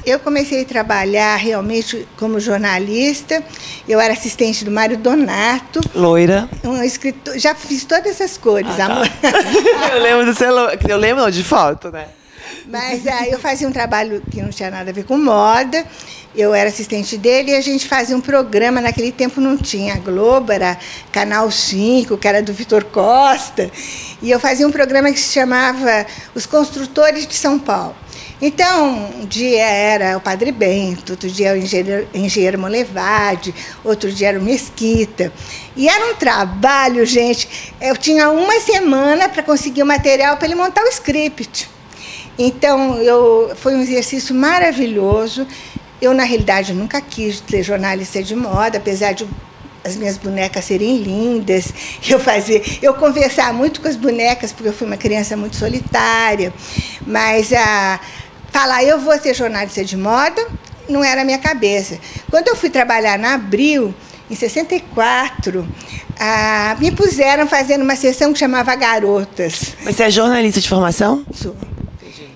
Eu comecei a trabalhar realmente como jornalista. Eu era assistente do Mário Donato. Loira. Um escritor, já fiz todas essas cores, amor. Tá. Eu lembro do celular. Eu lembro não, de foto, né? Mas eu fazia um trabalho que não tinha nada a ver com moda. Eu era assistente dele e a gente fazia um programa. Naquele tempo não tinha a Globo, era Canal 5, que era do Vitor Costa. E eu fazia um programa que se chamava Os Construtores de São Paulo. Então, um dia era o Padre Bento, outro dia o engenheiro Molevade, outro dia era o Mesquita. E era um trabalho, gente. Eu tinha uma semana para conseguir o material para ele montar o script. Então, foi um exercício maravilhoso. Eu, na realidade, nunca quis ser jornalista de moda, apesar de as minhas bonecas serem lindas. Eu conversava muito com as bonecas, porque eu fui uma criança muito solitária. Mas falar, eu vou ser jornalista de moda, não era a minha cabeça. Quando eu fui trabalhar na Abril, em 64, me puseram fazendo uma sessão que chamava Garotas. Mas você é jornalista de formação? Sou.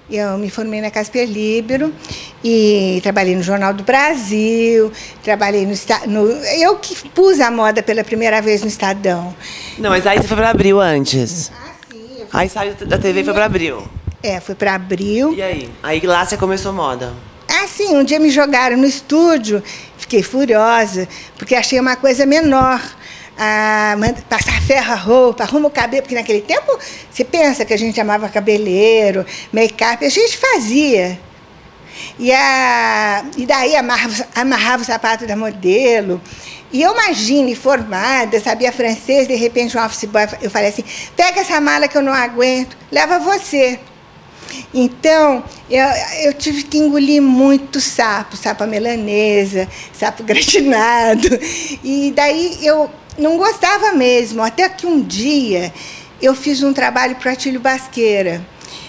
Eu me formei na Casper Libero e trabalhei no Jornal do Brasil, trabalhei eu que pus a moda pela primeira vez no Estadão. Não, mas aí você foi para Abril antes. Sim. Aí saiu da TV e foi para Abril. Fui para Abril. E aí? Aí lá você começou moda? Sim, um dia me jogaram no estúdio, fiquei furiosa, porque achei uma coisa menor. Passar ferro a roupa, arruma o cabelo, porque naquele tempo você pensa que a gente amava cabeleireiro, make-up, a gente fazia. E daí amarrava o sapato da modelo. E eu imagine, formada, sabia francês, de repente um office boy, eu falei assim, pega essa mala que eu não aguento, leva você. Então, eu tive que engolir muito sapo melanesa, sapo gratinado. E daí eu não gostava mesmo, até que um dia eu fiz um trabalho para o Atílio Basqueira,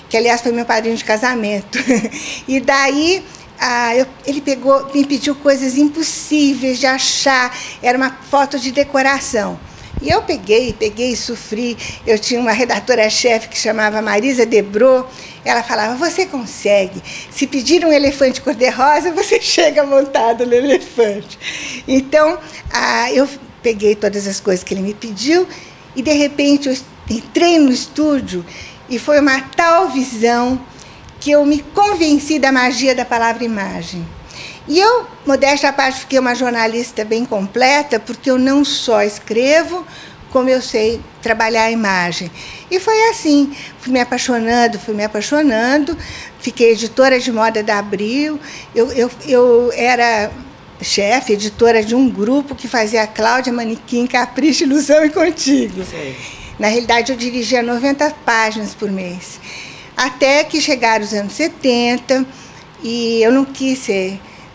que, aliás, foi meu padrinho de casamento. E daí ele me pediu coisas impossíveis de achar, era uma foto de decoração. E eu peguei e sofri. Eu tinha uma redatora-chefe que chamava Marisa Debrô. Ela falava, você consegue. Se pedir um elefante cor-de-rosa, você chega montado no elefante. Então, eu peguei todas as coisas que ele me pediu e, de repente, eu entrei no estúdio e foi uma tal visão que eu me convenci da magia da palavra imagem. E eu, modéstia à parte, fiquei uma jornalista bem completa, porque eu não só escrevo, como eu sei trabalhar a imagem. E foi assim, fui me apaixonando, fiquei editora de moda da Abril, eu era chefe, editora de um grupo que fazia a Cláudia Manequim, Capricho, Ilusão e Contigo. Sei. Na realidade, eu dirigia 90 páginas por mês. Até que chegaram os anos 70 e eu não quis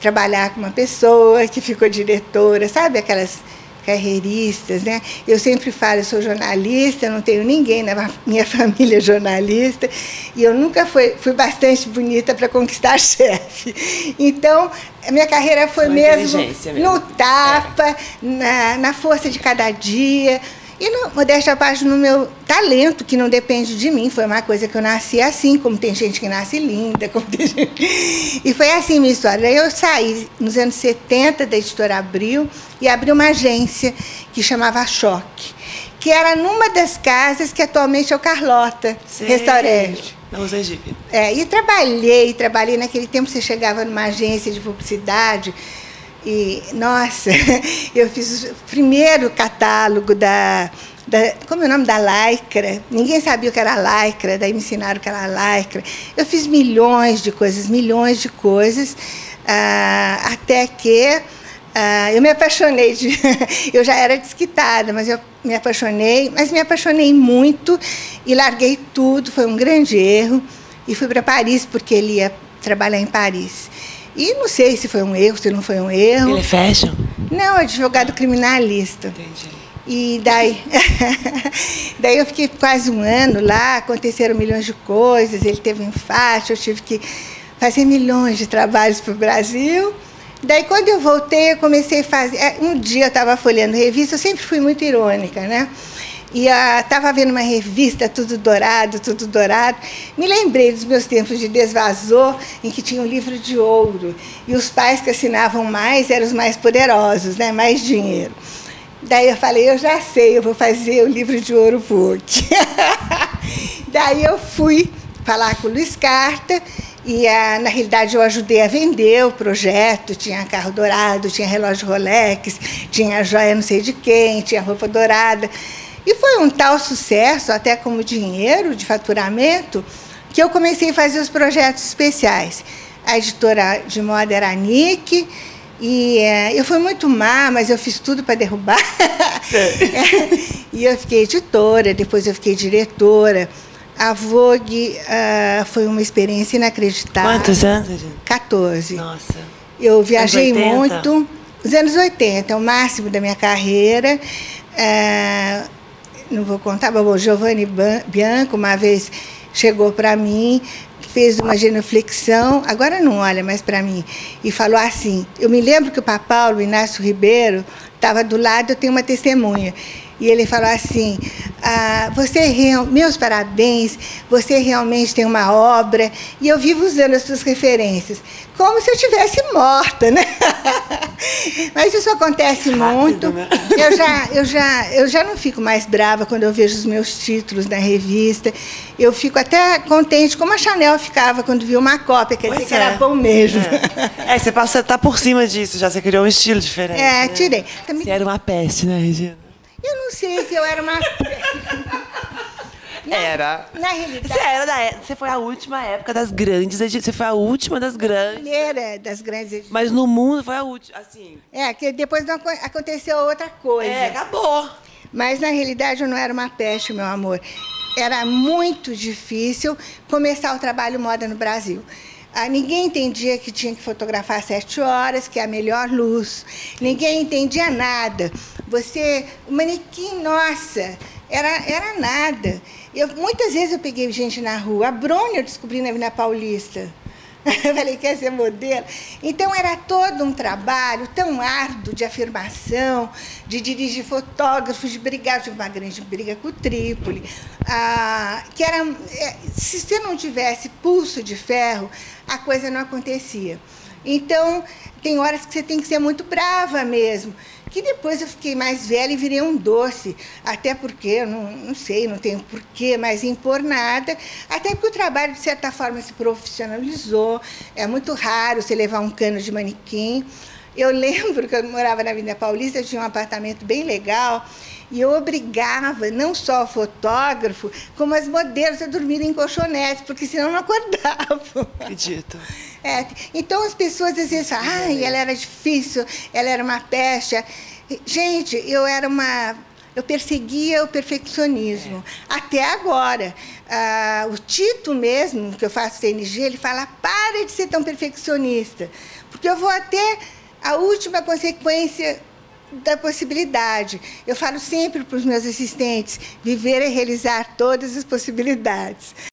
trabalhar com uma pessoa que ficou diretora, sabe aquelas carreiristas, né? Eu sempre falo, eu sou jornalista, não tenho ninguém na minha família jornalista, e eu nunca fui bastante bonita para conquistar chefe. Então, a minha carreira foi mesmo no tapa, na força de cada dia. E, modéstia à parte, no meu talento, que não depende de mim. Foi uma coisa que eu nasci assim, como tem gente que nasce linda. E foi assim a minha história. Daí eu saí nos anos 70 da Editora Abril e abri uma agência que chamava Choque, que era numa das casas que atualmente é o Carlota Restaurante. Na Rua Sergipe. E trabalhei. Naquele tempo você chegava numa agência de publicidade. E, nossa, eu fiz o primeiro catálogo como é o nome? Da Lycra. Ninguém sabia o que era Lycra, daí me ensinaram o que era Lycra. Eu fiz milhões de coisas, até que eu me apaixonei. Eu já era desquitada, mas eu me apaixonei muito e larguei tudo, foi um grande erro. E fui para Paris, porque ele ia trabalhar em Paris. E não sei se foi um erro, se não foi um erro. Ele é fashion? Não, é advogado criminalista. Entendi. E daí eu fiquei quase um ano lá, aconteceram milhões de coisas, ele teve um infarto, eu tive que fazer milhões de trabalhos para o Brasil. Daí, quando eu voltei, eu comecei a fazer... Um dia eu estava folheando revista, eu sempre fui muito irônica, né? E estava vendo uma revista, tudo dourado, tudo dourado. Me lembrei dos meus tempos de desvazor, em que tinha um livro de ouro. E os pais que assinavam mais eram os mais poderosos, né? Mais dinheiro. Daí eu falei, eu já sei, eu vou fazer o livro de ouro Vogue. Daí eu fui falar com o Luiz Carta, e na realidade eu ajudei a vender o projeto. Tinha carro dourado, tinha relógio Rolex, tinha joia não sei de quem, tinha roupa dourada. E foi um tal sucesso, até como dinheiro de faturamento, que eu comecei a fazer os projetos especiais. A editora de moda era a Nick, e eu fui muito má, mas eu fiz tudo para derrubar. E eu fiquei editora, depois eu fiquei diretora. A Vogue foi uma experiência inacreditável. Quantos anos, gente? 14. Nossa. Eu viajei Anos 80? muito. Os anos 80, o máximo da minha carreira. Não vou contar, mas o Giovanni Bianco uma vez chegou para mim, fez uma genuflexão, agora não olha mais para mim, e falou assim, eu me lembro que o Paulo Inácio Ribeiro estava do lado, eu tenho uma testemunha, e ele falou assim, meus parabéns, você realmente tem uma obra, e eu vivo usando as suas referências, como se eu estivesse morta, né? Mas isso acontece muito. Né? Eu já não fico mais brava quando eu vejo os meus títulos na revista. Eu fico até contente, como a Chanel ficava quando viu uma cópia, quer dizer que era bom mesmo. Você tá por cima disso, já você criou um estilo diferente. Né? Tirei. Também... Você era uma peste, né, Regina? Eu não sei se eu era uma... Era. Na realidade... Você foi a última época das grandes edições. Você foi a última das grandes. Primeira das grandes edições. Mas no mundo foi a última, assim... que depois não aconteceu outra coisa. Acabou. Mas, na realidade, eu não era uma peste, meu amor. Era muito difícil começar o trabalho moda no Brasil. Ninguém entendia que tinha que fotografar 7 horas, que é a melhor luz. Ninguém entendia nada. O manequim, nossa, era nada. Muitas vezes eu peguei gente na rua. A Brônia eu descobri na Avenida Paulista. Eu falei, quer ser modelo? Então, era todo um trabalho tão árduo de afirmação, de dirigir fotógrafos, de brigar. Tive uma grande briga com o Trípoli. Que era, se você não tivesse pulso de ferro, a coisa não acontecia. Então, tem horas que você tem que ser muito brava mesmo. Que depois eu fiquei mais velha e virei um doce. Até porque, eu não sei, não tenho porquê mais impor nada. Até porque o trabalho, de certa forma, se profissionalizou. É muito raro você levar um cano de manequim. Eu lembro que eu morava na Avenida Paulista, eu tinha um apartamento bem legal, e eu obrigava não só o fotógrafo, como as modelos a dormirem em colchonete, porque senão não acordavam. Acredito. Então as pessoas às vezes falam, ela era difícil, ela era uma pecha. Gente, eu perseguia o perfeccionismo. Até agora. O Tito mesmo, que eu faço TNG, ele fala, para de ser tão perfeccionista, porque eu vou até a última consequência da possibilidade. Eu falo sempre para os meus assistentes, viver é realizar todas as possibilidades.